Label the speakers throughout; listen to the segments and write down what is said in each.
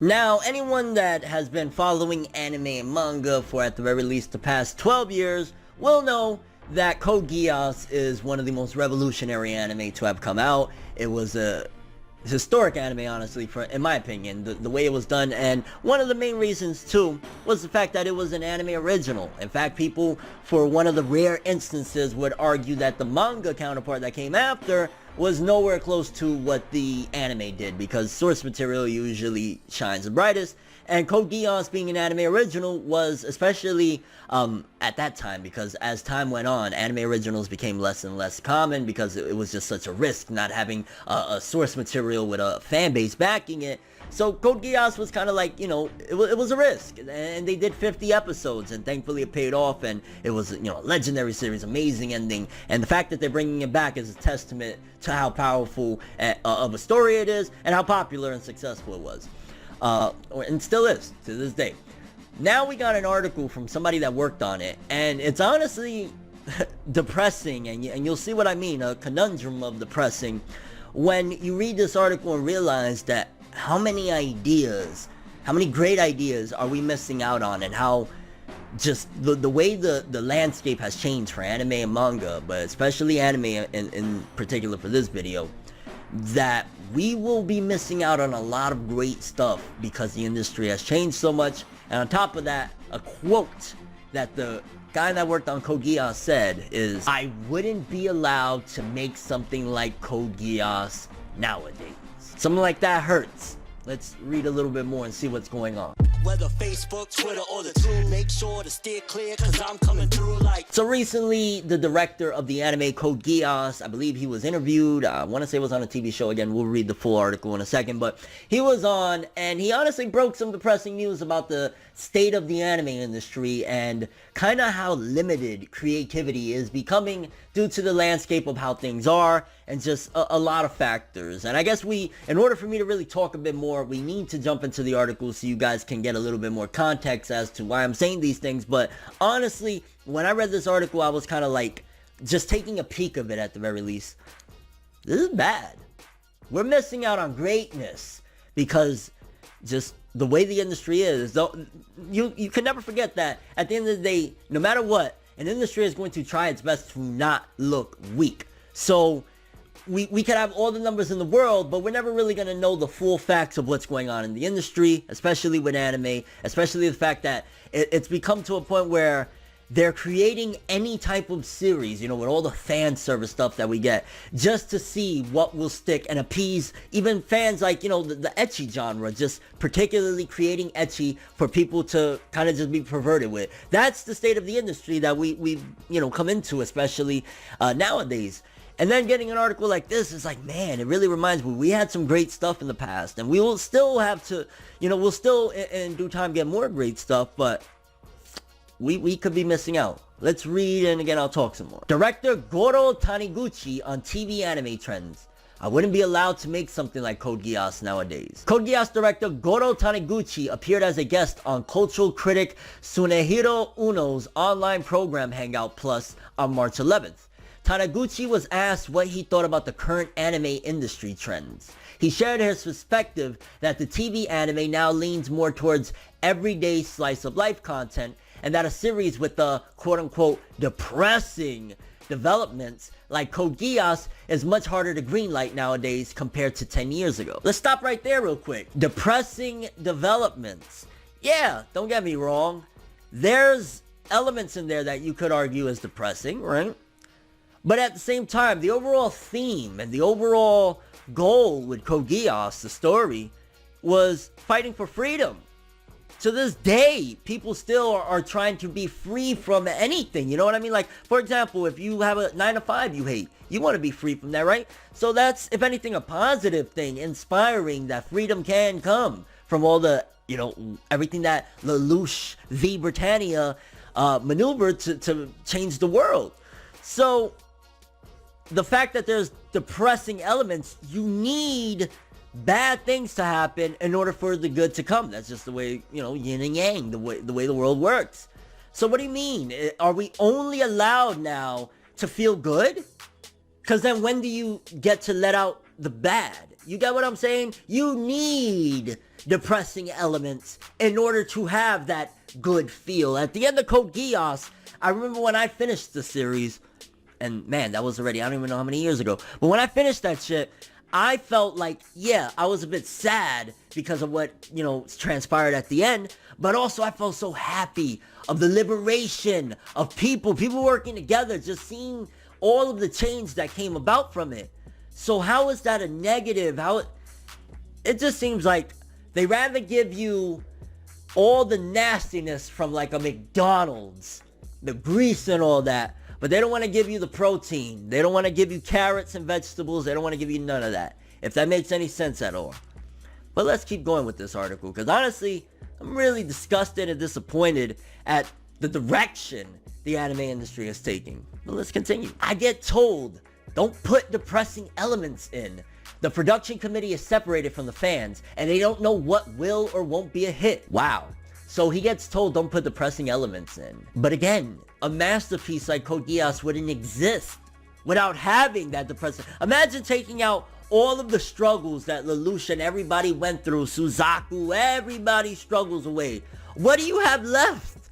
Speaker 1: Now, anyone that has been following anime and manga for at the very least the past 12 years will know that Code Geass is one of the most revolutionary anime to have come out. It was a historic anime, honestly, in my opinion, the way it was done, and one of the main reasons too was the fact that it was an anime original. In fact, people, for one of the rare instances, would argue that the manga counterpart that came after was nowhere close to what the anime did, because source material usually shines the brightest, and Code Geass being an anime original was especially at that time, because as time went on, anime originals became less and less common because it was just such a risk not having a source material with a fan base backing it. So Code Geass was kind of like, you know, it was a risk, and they did 50 episodes, and thankfully it paid off, and it was, you know, a legendary series, amazing ending, and the fact that they're bringing it back is a testament to how powerful of a story it is, and how popular and successful it was, and still is to this day. Now we got an article from somebody that worked on it, and it's honestly depressing, and you'll see what I mean, a conundrum of depressing, when you read this article and realize that how many great ideas are we missing out on, and how just the way the landscape has changed for anime and manga, but especially anime in particular for this video, that we will be missing out on a lot of great stuff because the industry has changed so much. And on top of that, a quote that the guy that worked on Code Geass said is, "I wouldn't be allowed to make something like Code Geass nowadays." Something like that hurts. Let's read a little bit more and see what's going on.
Speaker 2: Whether Facebook, Twitter, or the two, make sure to steer clear, cause I'm coming through like...
Speaker 1: So recently, the director of the anime Code Geass, I believe he was interviewed, I want to say it was on a TV show, again, we'll read the full article in a second, but he was on, and he honestly broke some depressing news about the state of the anime industry, and kind of how limited creativity is becoming due to the landscape of how things are, and just a lot of factors. And I guess in order for me to really talk a bit more, we need to jump into the article so you guys can get a little bit more context as to why I'm saying these things. But honestly, when I read this article, I was kind of like, just taking a peek of it at the very least. This is bad. We're missing out on greatness because just the way the industry is. Though you can never forget that at the end of the day, no matter what, an industry is going to try its best to not look weak. So we could have all the numbers in the world, but we're never really going to know the full facts of what's going on in the industry, especially with anime, especially the fact that it's become to a point where they're creating any type of series, you know, with all the fan service stuff that we get, just to see what will stick and appease even fans like, you know, the ecchi genre, just particularly creating ecchi for people to kind of just be perverted with. That's the state of the industry that we've, you know, come into, especially nowadays. And then getting an article like this is like, man, it really reminds me, we had some great stuff in the past, and we will still have to, you know, we'll still in due time get more great stuff, but we could be missing out. Let's read, and again, I'll talk some more. Director Goro Taniguchi on TV anime trends. I wouldn't be allowed to make something like Code Geass nowadays. Code Geass director Goro Taniguchi appeared as a guest on cultural critic Tsunehiro Uno's online program Hangout Plus on March 11th. Taniguchi was asked what he thought about the current anime industry trends. He shared his perspective that the TV anime now leans more towards everyday slice of life content, and that a series with the quote-unquote depressing developments like Code Geass is much harder to greenlight nowadays compared to 10 years ago. Let's stop right there real quick. Depressing developments. Yeah, don't get me wrong. There's elements in there that you could argue is depressing, right? But at the same time, the overall theme and the overall goal with Code Geass, the story, was fighting for freedom. To this day, people still are trying to be free from anything, you know what I mean? Like, for example, if you have a 9-to-5 you hate, you want to be free from that, right? So that's, if anything, a positive thing, inspiring that freedom can come from all the, you know, everything that Lelouch v. Britannia maneuvered to change the world. So the fact that there's depressing elements, you need bad things to happen in order for the good to come. That's just the way, you know, yin and yang, the way the world works. So what do you mean? Are we only allowed now to feel good? Because then when do you get to let out the bad? You get what I'm saying? You need depressing elements in order to have that good feel. At the end of Code Geass, I remember when I finished the series, and man, that was already, I don't even know how many years ago, but when I finished that shit, I felt like, yeah, I was a bit sad because of what, transpired at the end, but also I felt so happy of the liberation of people working together, just seeing all of the change that came about from it. So how is that a negative? It just seems like they rather give you all the nastiness from like a McDonald's, the grease and all that, but they don't want to give you the protein. They don't want to give you carrots and vegetables. They don't want to give you none of that, if that makes any sense at all. But let's keep going with this article, because honestly, I'm really disgusted and disappointed at the direction the anime industry is taking. But let's continue. I get told, don't put depressing elements in. The production committee is separated from the fans, and they don't know what will or won't be a hit. Wow. So he gets told don't put depressing elements in. But again, a masterpiece like Code Geass wouldn't exist without having that depressing. Imagine taking out all of the struggles that Lelouch and everybody went through, Suzaku, everybody struggles away. What do you have left?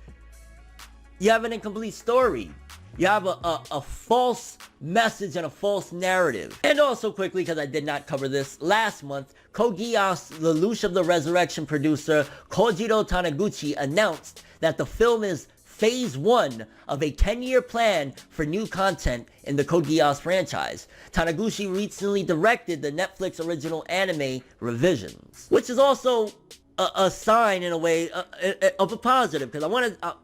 Speaker 1: You have an incomplete story. You have a false message and a false narrative. And also quickly, because I did not cover this last month, Code Geass, Lelouch of the Resurrection producer, Kojiro Taniguchi, announced that the film is phase 1 of a 10-year plan for new content in the Code Geass franchise. Taniguchi recently directed the Netflix original anime Revisions, which is also a sign in a way of a positive, because I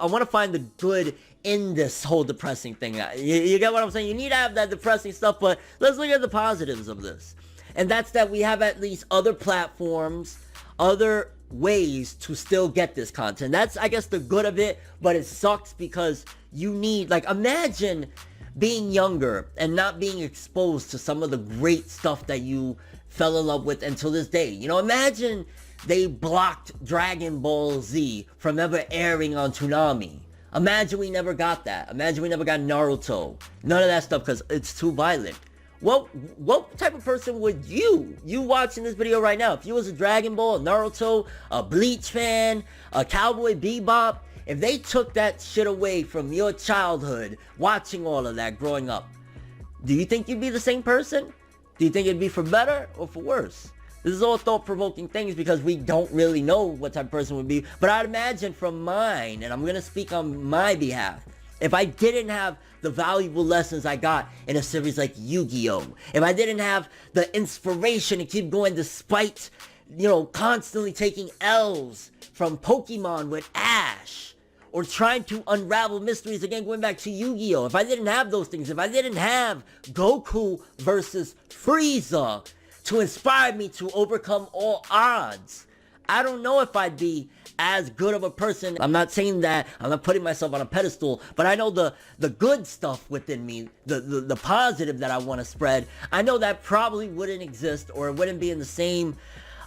Speaker 1: want to find the good in this whole depressing thing. You get what I'm saying? You need to have that depressing stuff, but let's look at the positives of this. And that's that we have at least other platforms, other ways to still get this content. That's, I guess, the good of it, but it sucks because you need, like, imagine being younger and not being exposed to some of the great stuff that you fell in love with until this day. Imagine they blocked Dragon Ball Z from ever airing on Toonami. Imagine we never got that. Imagine we never got Naruto. None of that stuff, because it's too violent. What type of person would you watching this video right now, if you was a Dragon Ball, a Naruto, a Bleach fan, a Cowboy Bebop, if they took that shit away from your childhood, watching all of that growing up, do you think you'd be the same person? Do you think it'd be for better or for worse? This is all thought-provoking things because we don't really know what type of person would be. But I'd imagine from mine, and I'm going to speak on my behalf, if I didn't have the valuable lessons I got in a series like Yu-Gi-Oh! If I didn't have the inspiration to keep going despite, constantly taking L's from Pokemon with Ash, or trying to unravel mysteries, again, going back to Yu-Gi-Oh! If I didn't have those things, if I didn't have Goku versus Frieza to inspire me to overcome all odds, I don't know if I'd be as good of a person. I'm not saying that, I'm not putting myself on a pedestal, but I know the good stuff within me, the positive that I want to spread, I know that probably wouldn't exist, or it wouldn't be in the same,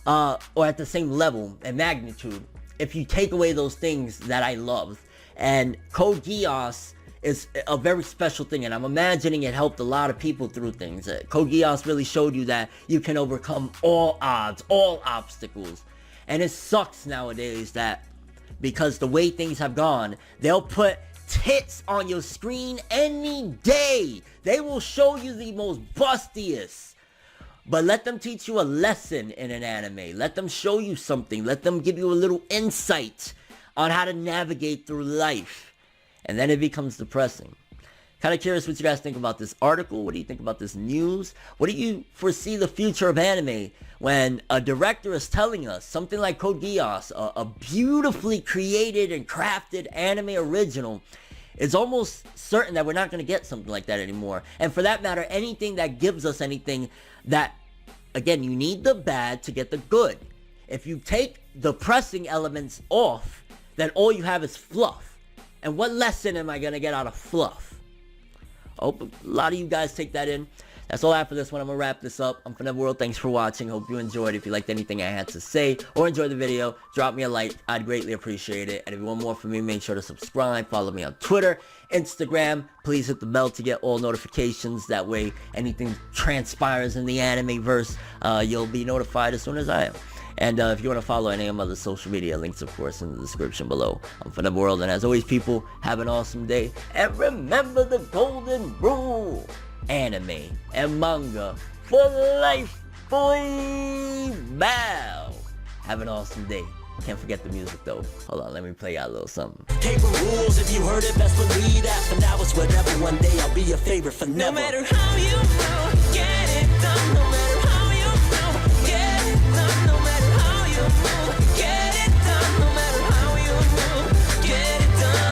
Speaker 1: or at the same level and magnitude if you take away those things that I love. And Code Geass is a very special thing, and I'm imagining it helped a lot of people through things. Code Geass really showed you that you can overcome all odds, all obstacles. And it sucks nowadays that because the way things have gone, they'll put tits on your screen any day. They will show you the most bustiest. But let them teach you a lesson in an anime. Let them show you something. Let them give you a little insight on how to navigate through life. And then it becomes depressing. Kind of curious what you guys think about this article. What do you think about this news? What do you foresee the future of anime when a director is telling us something like Code Geass, a beautifully created and crafted anime original, it's almost certain that we're not going to get something like that anymore. And for that matter, anything that gives us anything that, again, you need the bad to get the good. If you take the pressing elements off, then all you have is fluff. And what lesson am I going to get out of fluff? I hope a lot of you guys take that in. That's all I have for this one. I'm going to wrap this up. I'm ForneverWorld. Thanks for watching. Hope you enjoyed. If you liked anything I had to say or enjoyed the video, drop me a like. I'd greatly appreciate it. And if you want more from me, make sure to subscribe. Follow me on Twitter, Instagram. Please hit the bell to get all notifications. That way, anything transpires in the anime verse, you'll be notified as soon as I am. And if you want to follow any of my other social media, links of course in the description below. I'm ForneverWorld, and as always, people, have an awesome day. And remember the golden rule: anime and manga for life, boy. Bow. Have an awesome day. Can't forget the music though. Hold on, let me play out a little something.
Speaker 2: Paper rules, if you heard it, best believe that. For now it's whatever. One day I'll be your favorite forever.
Speaker 3: No matter how you move.